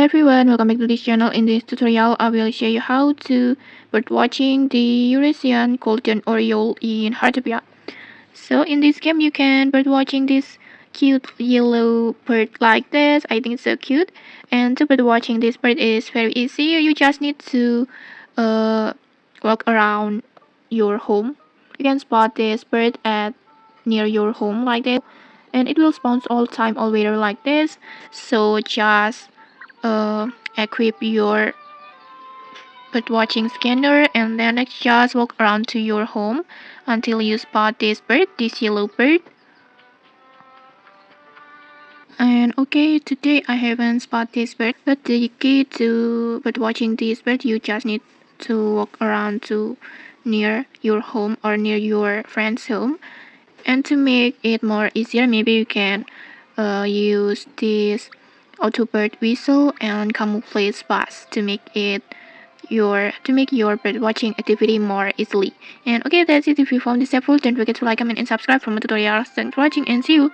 Hi everyone, welcome back to this channel. In this tutorial, I will show you how to birdwatching the Eurasian Golden Oriole in Heartopia. So in this game, you can birdwatching this cute yellow bird like this. I think it's so cute. And to birdwatching this bird is very easy. You just need to uh, walk around your home. You can spot this bird at near your home like this, and it will spawn all time, all weather like this. So just equip your birdwatching scanner and then just walk around to your home until you spot this bird, this yellow bird. And okay, today I haven't spotted this bird, but the key to birdwatching this bird, you just need to walk around to near your home or near your friend's home. And to make it more easier, maybe you can use this auto bird whistle and camouflage bus to make your bird watching activity more easily. And okay, that's it. If you found this helpful, don't forget to like, comment, and subscribe for more tutorials. Thanks for watching, and see you.